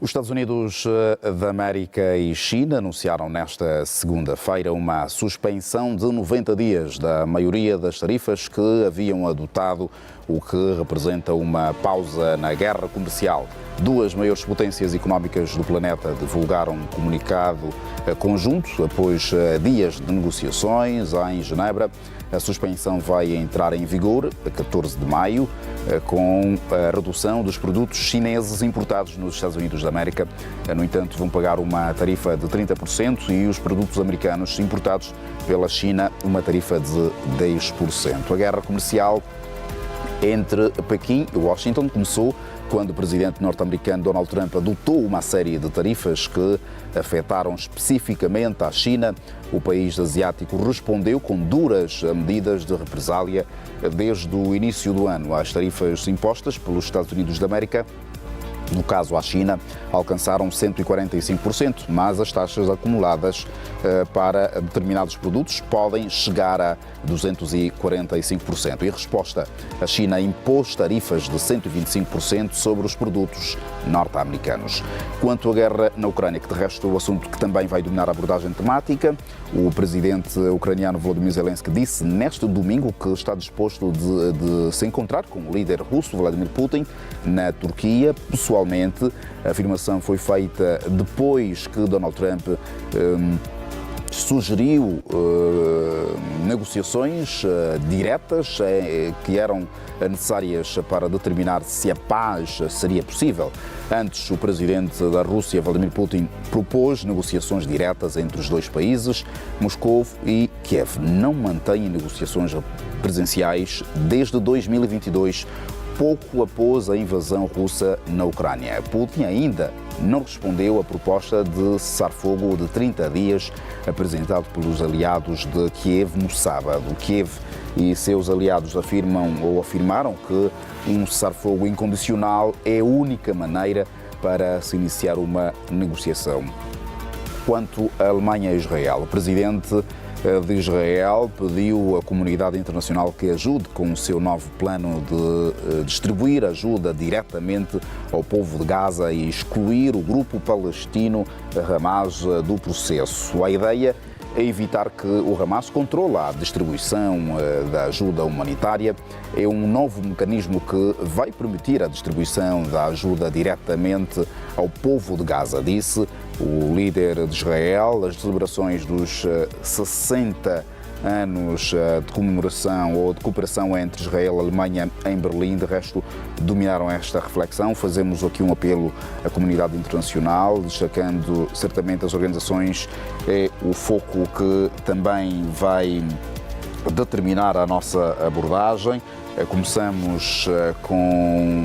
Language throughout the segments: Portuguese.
Os Estados Unidos da América e China anunciaram nesta segunda-feira uma suspensão de 90 dias da maioria das tarifas que haviam adotado, o que representa uma pausa na guerra comercial. Duas maiores potências económicas do planeta divulgaram um comunicado conjunto após dias de negociações em Genebra. A suspensão vai entrar em vigor a 14 de maio, com a redução dos produtos chineses importados nos Estados Unidos da América. No entanto, vão pagar uma tarifa de 30% e os produtos americanos importados pela China uma tarifa de 10%. A guerra comercial entre Pequim e Washington começou quando o presidente norte-americano Donald Trump adotou uma série de tarifas que afetaram especificamente a China. O país asiático respondeu com duras medidas de represália desde o início do ano. As tarifas impostas pelos Estados Unidos da América, no caso à China, alcançaram 145%, mas as taxas acumuladas para determinados produtos podem chegar a 245%. Em resposta, a China impôs tarifas de 125% sobre os produtos norte-americanos. Quanto à guerra na Ucrânia, que de resto é o assunto que também vai dominar a abordagem temática, o presidente ucraniano Volodymyr Zelensky disse neste domingo que está disposto de se encontrar com o líder russo Vladimir Putin na Turquia. Pessoalmente, a afirmação foi feita depois que Donald Trump sugeriu negociações diretas que eram necessárias para determinar se a paz seria possível. Antes, o presidente da Rússia, Vladimir Putin, propôs negociações diretas entre os dois países. Moscou e Kiev não mantêm negociações presenciais desde 2022, pouco após a invasão russa na Ucrânia. Putin ainda não respondeu à proposta de cessar-fogo de 30 dias apresentado pelos aliados de Kiev no sábado. Kiev e seus aliados afirmaram que um cessar-fogo incondicional é a única maneira para se iniciar uma negociação. Quanto à Alemanha e Israel, o presidente de Israel pediu à comunidade internacional que ajude com o seu novo plano de distribuir ajuda diretamente ao povo de Gaza e excluir o grupo palestino Hamas do processo. A ideia é evitar que o Hamas controle a distribuição da ajuda humanitária. É um novo mecanismo que vai permitir a distribuição da ajuda diretamente ao povo de Gaza, disse o líder de Israel. As celebrações dos 60 anos de comemoração ou de cooperação entre Israel e Alemanha em Berlim, de resto, dominaram esta reflexão. Fazemos aqui um apelo à comunidade internacional, destacando certamente as organizações, o foco que também vai determinar a nossa abordagem. Começamos com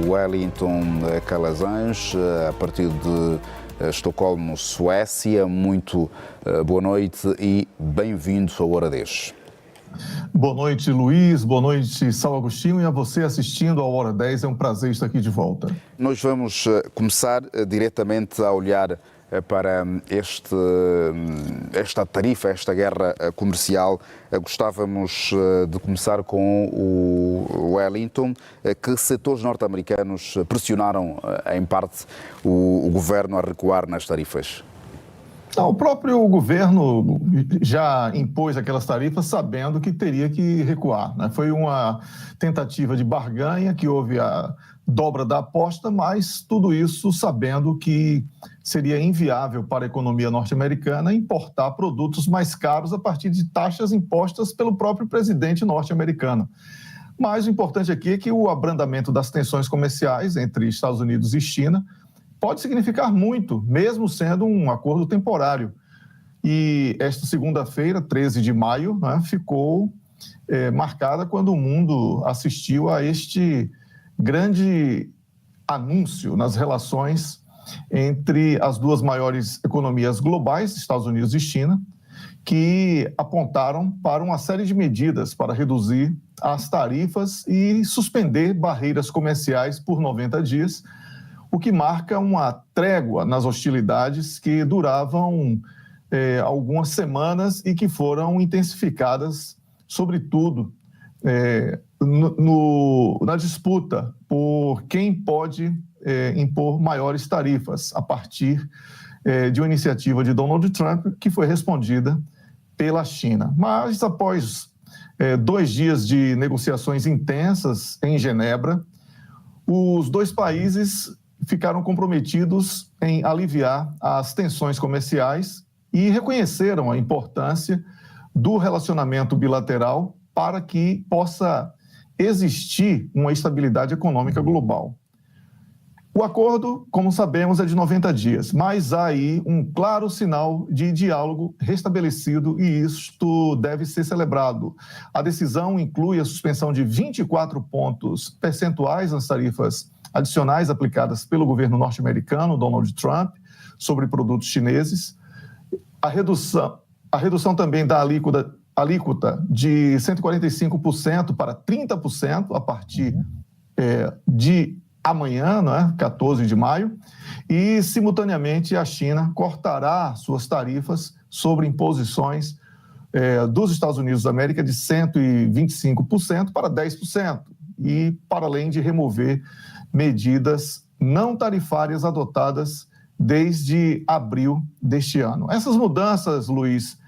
o Wellington Calazans, a partir de Estocolmo, Suécia. Muito boa noite e bem-vindo à Hora 10. Boa noite, Luiz. Boa noite, Saulo Agostinho. E a você assistindo à Hora 10, é um prazer estar aqui de volta. Nós vamos começar diretamente a olhar para esta tarifa, esta guerra comercial. Gostávamos de começar com o Wellington. Que setores norte-americanos pressionaram, em parte, o governo a recuar nas tarifas? O próprio governo já impôs aquelas tarifas sabendo que teria que recuar, né? Foi uma tentativa de barganha, que houve a dobra da aposta, mas tudo isso sabendo que seria inviável para a economia norte-americana importar produtos mais caros a partir de taxas impostas pelo próprio presidente norte-americano. Mas o importante aqui é que o abrandamento das tensões comerciais entre Estados Unidos e China pode significar muito, mesmo sendo um acordo temporário. E esta segunda-feira, 13 de maio, né, ficou marcada quando o mundo assistiu a este grande anúncio nas relações entre as duas maiores economias globais, Estados Unidos e China, que apontaram para uma série de medidas para reduzir as tarifas e suspender barreiras comerciais por 90 dias, o que marca uma trégua nas hostilidades que duravam algumas semanas e que foram intensificadas, sobretudo, na disputa por quem pode impor maiores tarifas a partir de uma iniciativa de Donald Trump que foi respondida pela China. Mas após 2 dias de negociações intensas em Genebra, os dois países ficaram comprometidos em aliviar as tensões comerciais e reconheceram a importância do relacionamento bilateral para que possa existir uma estabilidade econômica global. O acordo, como sabemos, é de 90 dias, mas há aí um claro sinal de diálogo restabelecido e isto deve ser celebrado. A decisão inclui a suspensão de 24 pontos percentuais nas tarifas adicionais aplicadas pelo governo norte-americano, Donald Trump, sobre produtos chineses. A redução também da alíquota de 145% para 30% a partir de amanhã, né, 14 de maio, e, simultaneamente, a China cortará suas tarifas sobre imposições dos Estados Unidos da América de 125% para 10%, e para além de remover medidas não tarifárias adotadas desde abril deste ano. Essas mudanças, Luiz,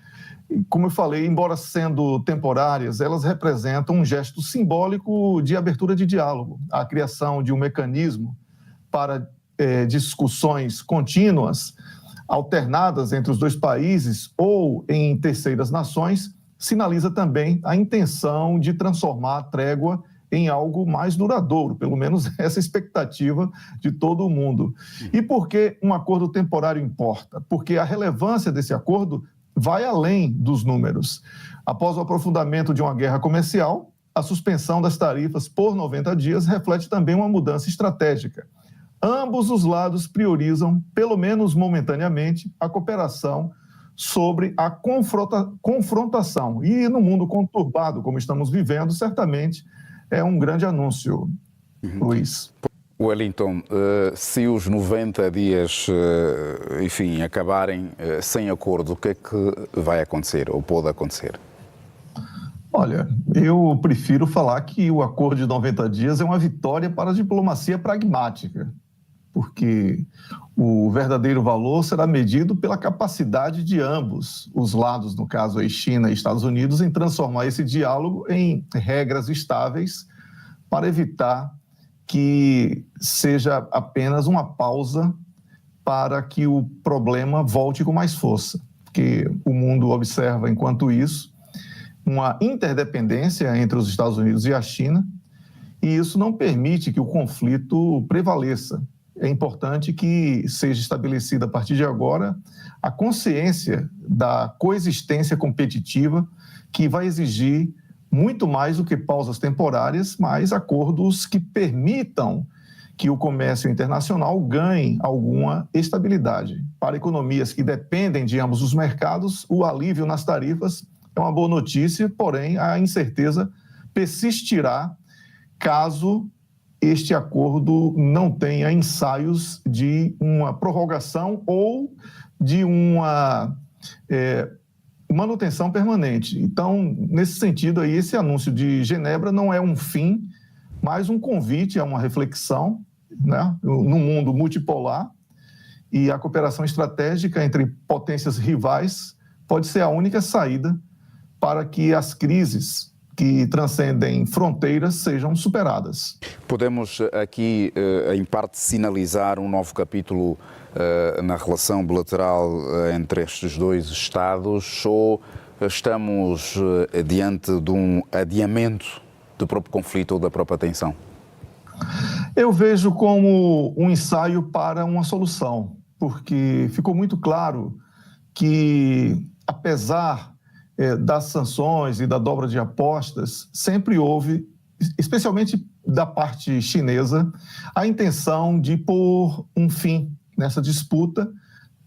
como eu falei, embora sendo temporárias, elas representam um gesto simbólico de abertura de diálogo, a criação de um mecanismo para discussões contínuas, alternadas entre os dois países ou em terceiras nações, sinaliza também a intenção de transformar a trégua em algo mais duradouro, pelo menos essa expectativa de todo o mundo. E por que um acordo temporário importa? Porque a relevância desse acordo vai além dos números. Após o aprofundamento de uma guerra comercial, a suspensão das tarifas por 90 dias reflete também uma mudança estratégica. Ambos os lados priorizam, pelo menos momentaneamente, a cooperação sobre a confrontação. E no mundo conturbado, como estamos vivendo, certamente é um grande anúncio, Luiz. Wellington, se os 90 dias, enfim, acabarem sem acordo, o que é que vai acontecer ou pode acontecer? Olha, eu prefiro falar que o acordo de 90 dias é uma vitória para a diplomacia pragmática, porque o verdadeiro valor será medido pela capacidade de ambos os lados, no caso aí China e Estados Unidos, em transformar esse diálogo em regras estáveis para evitar que seja apenas uma pausa para que o problema volte com mais força. Porque o mundo observa, enquanto isso, uma interdependência entre os Estados Unidos e a China, e isso não permite que o conflito prevaleça. É importante que seja estabelecida, a partir de agora, a consciência da coexistência competitiva que vai exigir muito mais do que pausas temporárias, mas acordos que permitam que o comércio internacional ganhe alguma estabilidade. Para economias que dependem de ambos os mercados, o alívio nas tarifas é uma boa notícia, porém a incerteza persistirá caso este acordo não tenha ensaios de uma prorrogação ou de uma manutenção permanente. Então, nesse sentido aí, esse anúncio de Genebra não é um fim, mas um convite a uma reflexão, né, no mundo multipolar, e a cooperação estratégica entre potências rivais pode ser a única saída para que as crises que transcendem fronteiras sejam superadas. Podemos aqui, em parte, sinalizar um novo capítulo na relação bilateral entre estes dois Estados, ou estamos diante de um adiamento do próprio conflito ou da própria tensão? Eu vejo como um ensaio para uma solução, porque ficou muito claro que, apesar das sanções e da dobra de apostas, sempre houve, especialmente da parte chinesa, a intenção de pôr um fim nessa disputa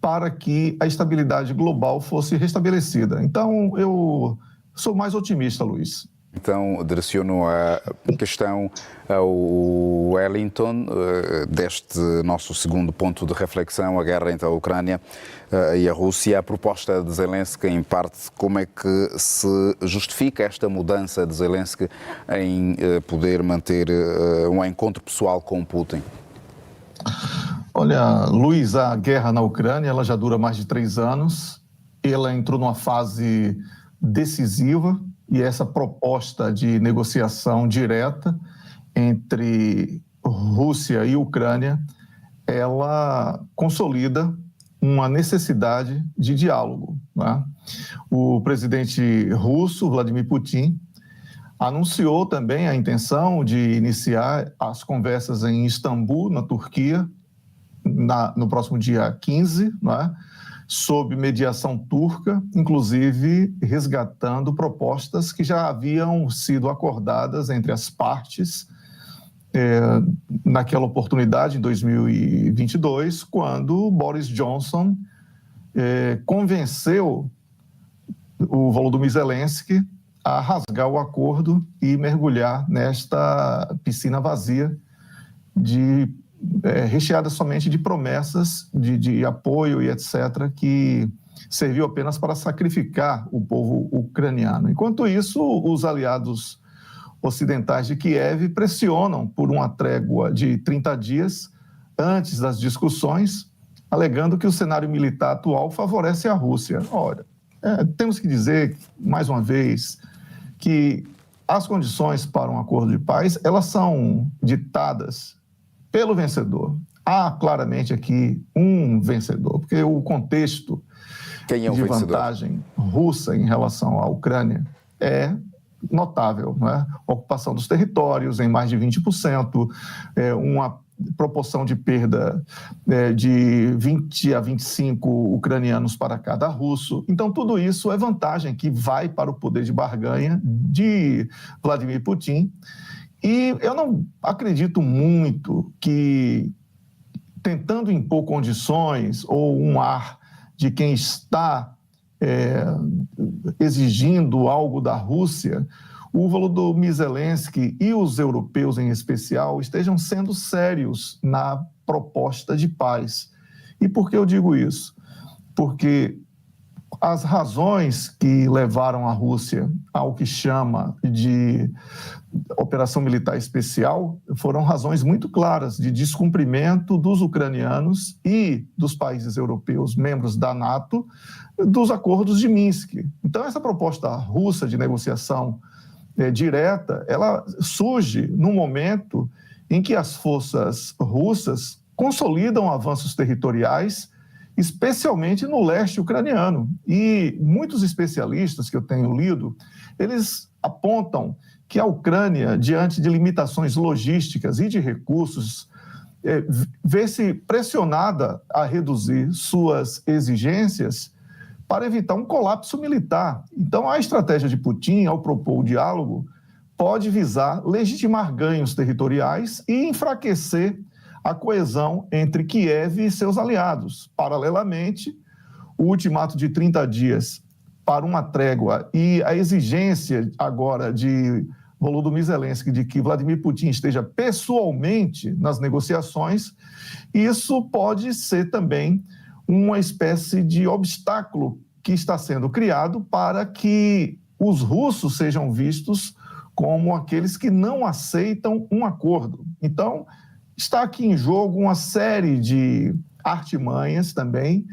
para que a estabilidade global fosse restabelecida. Então, eu sou mais otimista, Luiz. Então, direciono a questão ao Wellington, deste nosso segundo ponto de reflexão, a guerra entre a Ucrânia e a Rússia. A proposta de Zelensky, em parte, como é que se justifica esta mudança de Zelensky em poder manter um encontro pessoal com Putin? Olha, Luiz, a guerra na Ucrânia ela já dura mais de 3 anos. Ela entrou numa fase decisiva e essa proposta de negociação direta entre Rússia e Ucrânia, ela consolida uma necessidade de diálogo, né? O presidente russo, Vladimir Putin, anunciou também a intenção de iniciar as conversas em Istambul, na Turquia, no próximo dia 15, né? Sob mediação turca, inclusive resgatando propostas que já haviam sido acordadas entre as partes naquela oportunidade, em 2022, quando Boris Johnson convenceu o Volodymyr Zelensky a rasgar o acordo e mergulhar nesta piscina vazia, recheada somente de promessas de apoio e etc., que serviu apenas para sacrificar o povo ucraniano. Enquanto isso, os aliados ocidentais de Kiev pressionam por uma trégua de 30 dias antes das discussões, alegando que o cenário militar atual favorece a Rússia. Ora, temos que dizer, mais uma vez, que as condições para um acordo de paz, elas são ditadas pelo vencedor. Há claramente aqui um vencedor, porque o contexto de vantagem russa em relação à Ucrânia é notável, né? Ocupação dos territórios em mais de 20%, uma proporção de perda de 20 a 25 ucranianos para cada russo. Então, tudo isso é vantagem que vai para o poder de barganha de Vladimir Putin. E eu não acredito muito que, tentando impor condições ou um ar de quem está exigindo algo da Rússia, o Volodymyr Zelensky e os europeus em especial estejam sendo sérios na proposta de paz. E por que eu digo isso? Porque as razões que levaram a Rússia ao que chama de operação militar especial foram razões muito claras de descumprimento dos ucranianos e dos países europeus, membros da NATO, dos acordos de Minsk. Então, essa proposta russa de negociação direta, ela surge num momento em que as forças russas consolidam avanços territoriais, especialmente no leste ucraniano. E muitos especialistas que eu tenho lido, eles apontam que a Ucrânia, diante de limitações logísticas e de recursos, vê-se pressionada a reduzir suas exigências para evitar um colapso militar. Então, a estratégia de Putin, ao propor o diálogo, pode visar legitimar ganhos territoriais e enfraquecer a coesão entre Kiev e seus aliados. Paralelamente, o ultimato de 30 dias para uma trégua e a exigência agora de Volodymyr Zelensky de que Vladimir Putin esteja pessoalmente nas negociações, isso pode ser também uma espécie de obstáculo que está sendo criado para que os russos sejam vistos como aqueles que não aceitam um acordo. Então, está aqui em jogo uma série de artimanhas também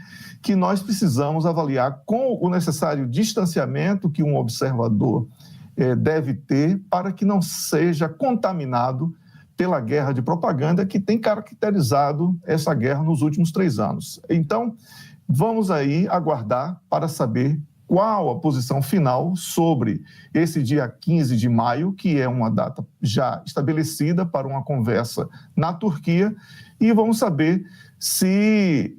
que nós precisamos avaliar com o necessário distanciamento que um observador deve ter para que não seja contaminado pela guerra de propaganda que tem caracterizado essa guerra nos últimos 3 anos. Então, vamos aí aguardar para saber qual a posição final sobre esse dia 15 de maio, que é uma data já estabelecida para uma conversa na Turquia, e vamos saber se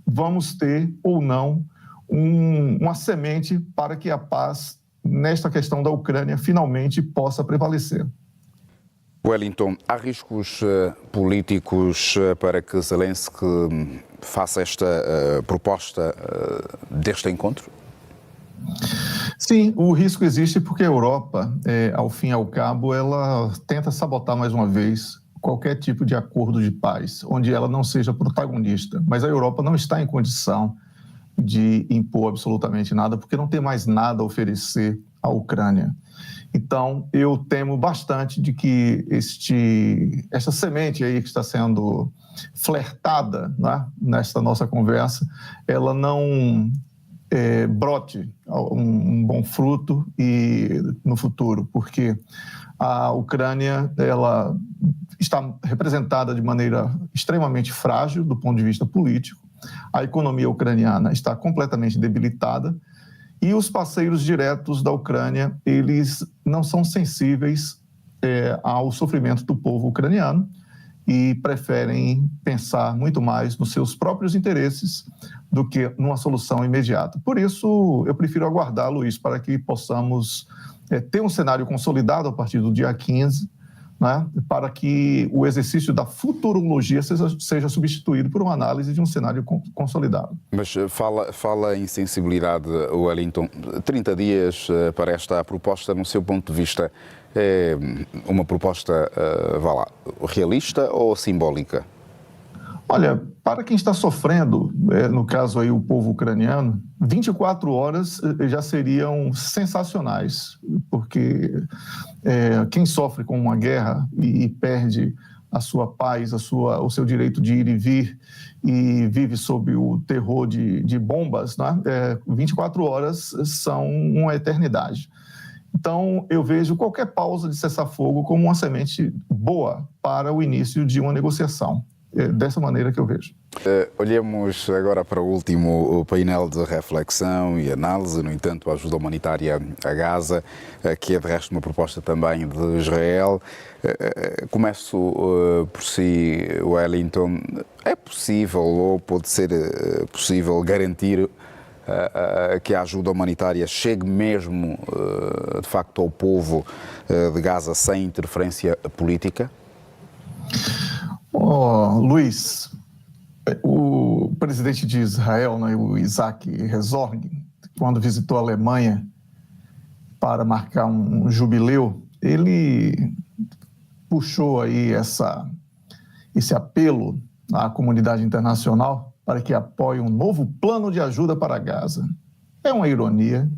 vamos ter ou não uma semente para que a paz nesta questão da Ucrânia finalmente possa prevalecer. Wellington, há riscos políticos para que Zelensky faça esta proposta deste encontro? Sim, o risco existe porque a Europa, ao fim e ao cabo, ela tenta sabotar mais uma vez qualquer tipo de acordo de paz, onde ela não seja protagonista. Mas a Europa não está em condição de impor absolutamente nada, porque não tem mais nada a oferecer à Ucrânia. Então, eu temo bastante de que essa semente aí que está sendo flertada, né, nesta nossa conversa, ela não brote um bom fruto no futuro, porque a Ucrânia ela está representada de maneira extremamente frágil do ponto de vista político, a economia ucraniana está completamente debilitada, e os parceiros diretos da Ucrânia, eles não são sensíveis ao sofrimento do povo ucraniano e preferem pensar muito mais nos seus próprios interesses do que numa solução imediata. Por isso, eu prefiro aguardar, Luiz, para que possamos ter um cenário consolidado a partir do dia 15, né, para que o exercício da futurologia seja substituído por uma análise de um cenário consolidado. Mas fala em sensibilidade, Wellington. 30 dias para esta proposta, no seu ponto de vista, é uma proposta, realista ou simbólica? Olha, para quem está sofrendo, no caso aí o povo ucraniano, 24 horas já seriam sensacionais, porque quem sofre com uma guerra e perde a sua paz, o seu direito de ir e vir e vive sob o terror de bombas, né? 24 horas são uma eternidade. Então, eu vejo qualquer pausa de cessar-fogo como uma semente boa para o início de uma negociação. É dessa maneira que eu vejo. Olhemos agora para o último painel de reflexão e análise, no entanto, a ajuda humanitária a Gaza, que é de resto uma proposta também de Israel. Começo por si, Wellington. É possível ou pode ser possível garantir que a ajuda humanitária chegue mesmo, de facto, ao povo de Gaza sem interferência política? Luiz, o presidente de Israel, né, o Isaac Herzog, quando visitou a Alemanha para marcar um jubileu, ele puxou aí esse apelo à comunidade internacional para que apoie um novo plano de ajuda para Gaza. É uma ironia.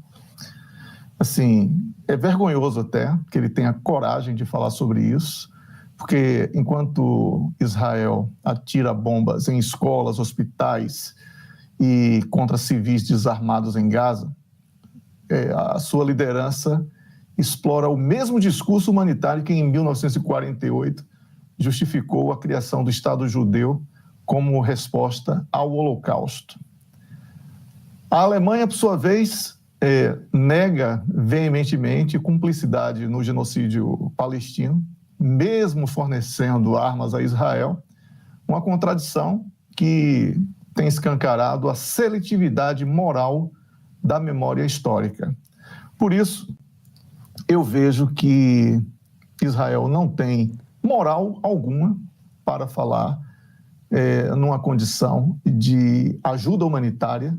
Assim, é vergonhoso até que ele tenha coragem de falar sobre isso, porque enquanto Israel atira bombas em escolas, hospitais e contra civis desarmados em Gaza, a sua liderança explora o mesmo discurso humanitário que em 1948 justificou a criação do Estado judeu como resposta ao Holocausto. A Alemanha, por sua vez, nega veementemente cumplicidade no genocídio palestino, mesmo fornecendo armas a Israel, uma contradição que tem escancarado a seletividade moral da memória histórica. Por isso, eu vejo que Israel não tem moral alguma para falar numa condição de ajuda humanitária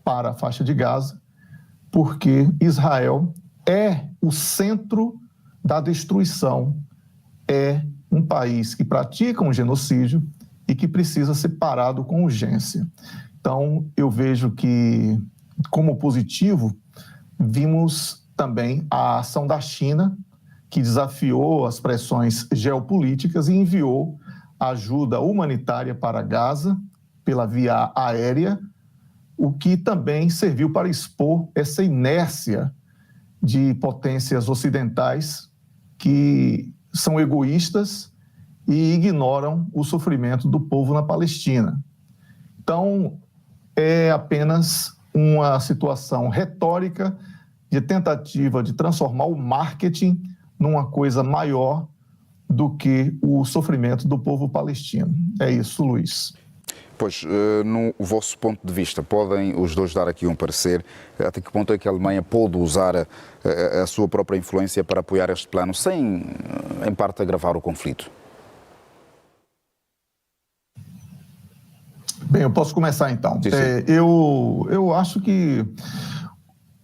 para a faixa de Gaza, porque Israel é o centro da destruição, é um país que pratica um genocídio e que precisa ser parado com urgência. Então, eu vejo que, como positivo, vimos também a ação da China, que desafiou as pressões geopolíticas e enviou ajuda humanitária para Gaza pela via aérea, o que também serviu para expor essa inércia de potências ocidentais que são egoístas e ignoram o sofrimento do povo na Palestina. Então, é apenas uma situação retórica de tentativa de transformar o marketing numa coisa maior do que o sofrimento do povo palestino. É isso, Luiz. Pois, no vosso ponto de vista, podem os dois dar aqui um parecer? Até que ponto é que a Alemanha pode usar a sua própria influência para apoiar este plano, sem, em parte, agravar o conflito? Bem, eu posso começar então. Sim, sim. Eu acho que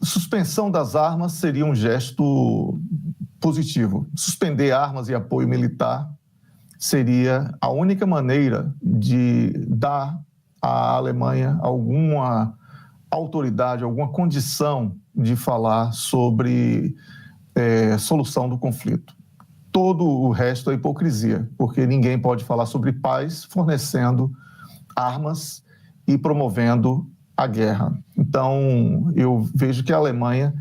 suspensão das armas seria um gesto positivo. Suspender armas e apoio militar seria a única maneira de dar à Alemanha autoridade, alguma condição de falar sobre solução do conflito. Todo o resto é hipocrisia, porque ninguém pode falar sobre paz fornecendo armas e promovendo a guerra. Então, eu vejo que a Alemanha,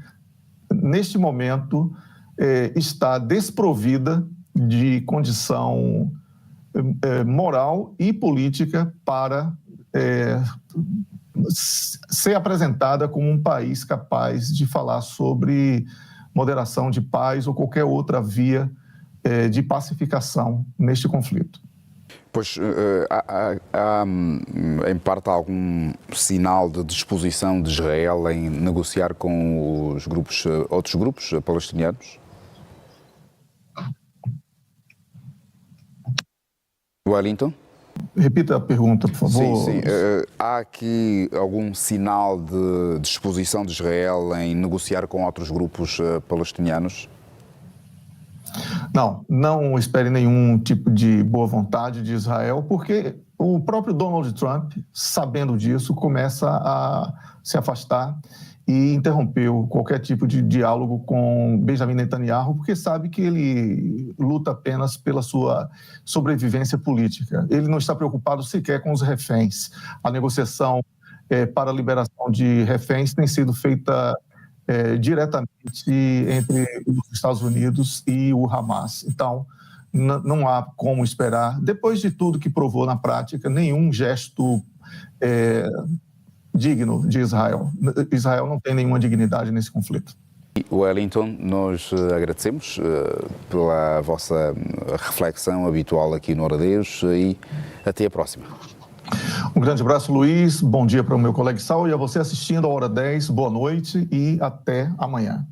neste momento, está desprovida de condição moral e política para ser apresentada como um país capaz de falar sobre moderação de paz ou qualquer outra via de pacificação neste conflito. Pois há, em parte, algum sinal de disposição de Israel em negociar com os grupos, outros grupos palestinianos? Wellington? Repita a pergunta, por favor. Sim. Há aqui algum sinal de disposição de Israel em negociar com outros grupos palestinianos? Não espere nenhum tipo de boa vontade de Israel, porque o próprio Donald Trump, sabendo disso, começa a se afastar e interrompeu qualquer tipo de diálogo com Benjamin Netanyahu, porque sabe que ele luta apenas pela sua sobrevivência política. Ele não está preocupado sequer com os reféns. A negociação para a liberação de reféns tem sido feita diretamente entre os Estados Unidos e o Hamas. Então, não há como esperar, depois de tudo que provou na prática, nenhum gesto digno de Israel. Israel não tem nenhuma dignidade nesse conflito. Wellington, nós agradecemos pela vossa reflexão habitual aqui no Hora Deus e até a próxima. Um grande abraço, Luiz. Bom dia para o meu colega Saul e a você assistindo a Hora 10. Boa noite e até amanhã.